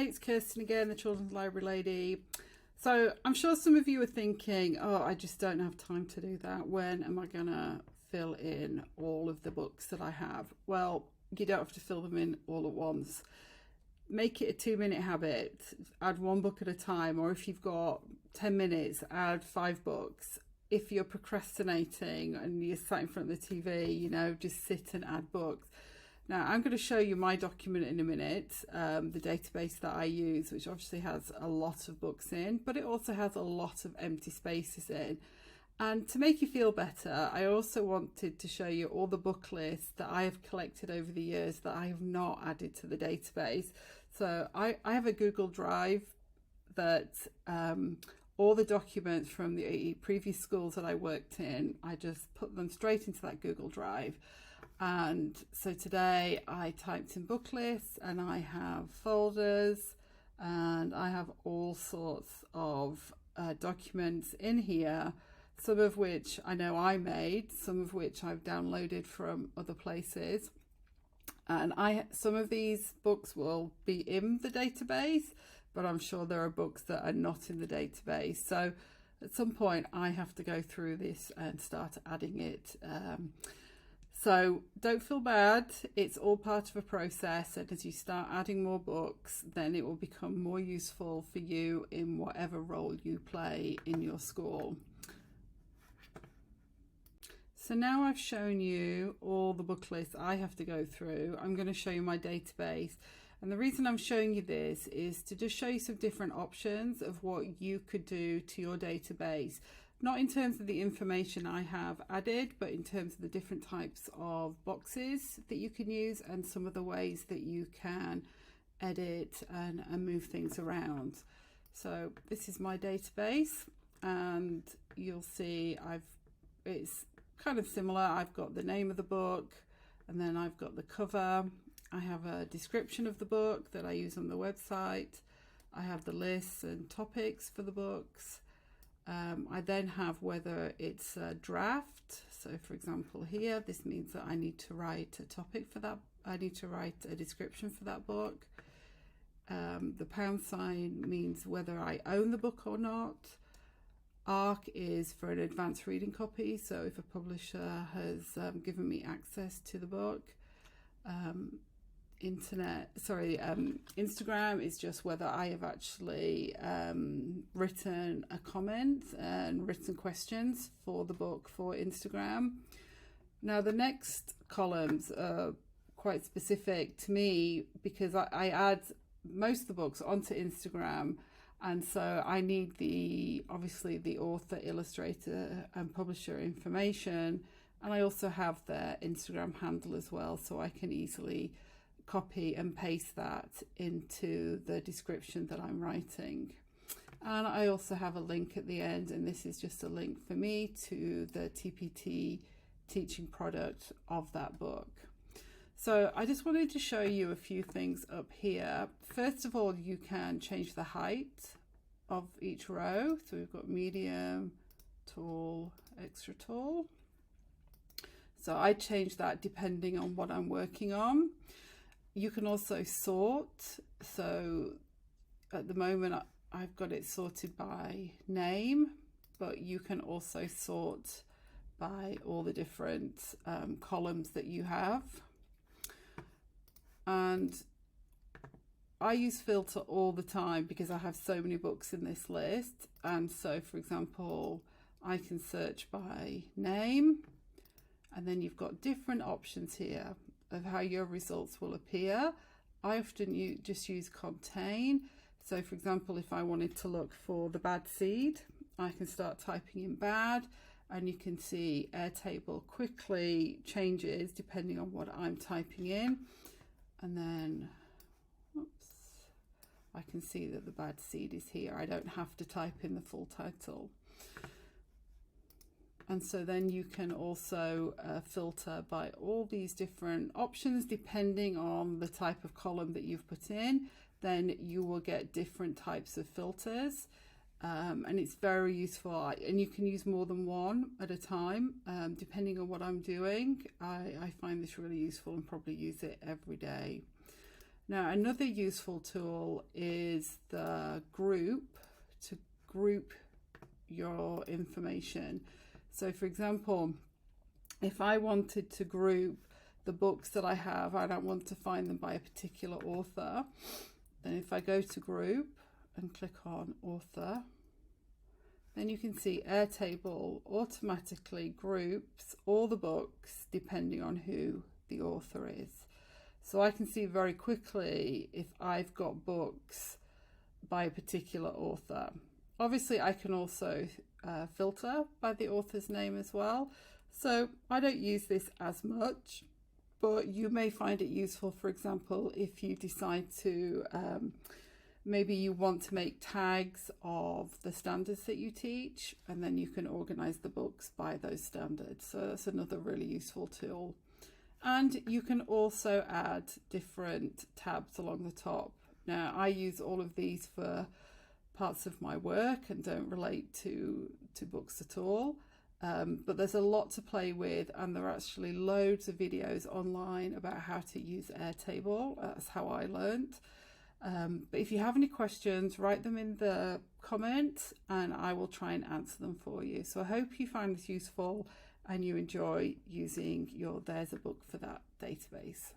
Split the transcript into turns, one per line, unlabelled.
it's Kirsten again, the Children's Library Lady. So I'm sure some of you are thinking, oh, I just don't have time to do that. When am I going to fill in all of the books that I have? Well, you don't have to fill them in all at once. Make it a 2-minute habit. Add one book at a time, or if you've got 10 minutes, add 5 books. If you're procrastinating and you're sat in front of the TV, you know, just sit and add books. Now, I'm going to show you my document in a minute, the database that I use, which obviously has a lot of books in, but it also has a lot of empty spaces in. And to make you feel better, I also wanted to show you all the book lists that I have collected over the years that I have not added to the database. So I have a Google Drive that all the documents from the previous schools that I worked in, I just put them straight into that Google Drive. And so today I typed in book lists and I have folders and I have all sorts of documents in here, some of which I know I made, some of which I've downloaded from other places. And some of these books will be in the database, but I'm sure there are books that are not in the database. So at some point I have to go through this and start adding it. So don't feel bad, it's all part of a process, and as you start adding more books, then it will become more useful for you in whatever role you play in your school. So now I've shown you all the book lists I have to go through, I'm going to show you my database. And the reason I'm showing you this is to just show you some different options of what you could do to your database. Not in terms of the information I have added, but in terms of the different types of boxes that you can use and some of the ways that you can edit and move things around. So this is my database, and you'll see it's kind of similar. I've got the name of the book, and then I've got the cover. I have a description of the book that I use on the website. I have the lists and topics for the books. I then have whether it's a draft. So for example here, this means that I need to write a topic for that. I need to write a description for that book. The pound sign means whether I own the book or not. ARC is for an advanced reading copy. So if a publisher has given me access to the book. Instagram is just whether I have actually written a comment and written questions for the book for Instagram. Now the next columns are quite specific to me because I add most of the books onto Instagram, and so I need obviously the author, illustrator and publisher information, and I also have their Instagram handle as well, so I can easily copy and paste that into the description that I'm writing. And I also have a link at the end, and this is just a link for me to the TPT teaching product of that book. So I just wanted to show you a few things up here. First of all, you can change the height of each row. So we've got medium, tall, extra tall. So I change that depending on what I'm working on. You can also sort. So at the moment I've got it sorted by name, but you can also sort by all the different columns that you have. And I use filter all the time because I have so many books in this list. And so for example, I can search by name, and then you've got different options here of how your results will appear. I often just use contain. So for example, if I wanted to look for the bad seed, I can start typing in bad, and you can see Airtable quickly changes depending on what I'm typing in. And then, I can see that the bad seed is here. I don't have to type in the full title. And so then you can also filter by all these different options depending on the type of column that you've put in. Then you will get different types of filters, and it's very useful, and you can use more than one at a time depending on what I'm doing. I find this really useful and probably use it every day. Now, another useful tool is the group, to group your information. So for example, if I wanted to group the books that I have, I don't want to find them by a particular author, then if I go to group and click on author, then you can see Airtable automatically groups all the books depending on who the author is. So I can see very quickly if I've got books by a particular author. Obviously, I can also filter by the author's name as well. So I don't use this as much, but you may find it useful, for example, if you decide to, maybe you want to make tags of the standards that you teach, and then you can organize the books by those standards. So that's another really useful tool. And you can also add different tabs along the top. Now, I use all of these for parts of my work and don't relate to books at all. But there's a lot to play with, and there are actually loads of videos online about how to use Airtable. That's how I learned. But if you have any questions, write them in the comments and I will try and answer them for you. So I hope you find this useful and you enjoy using your There's a Book for That database.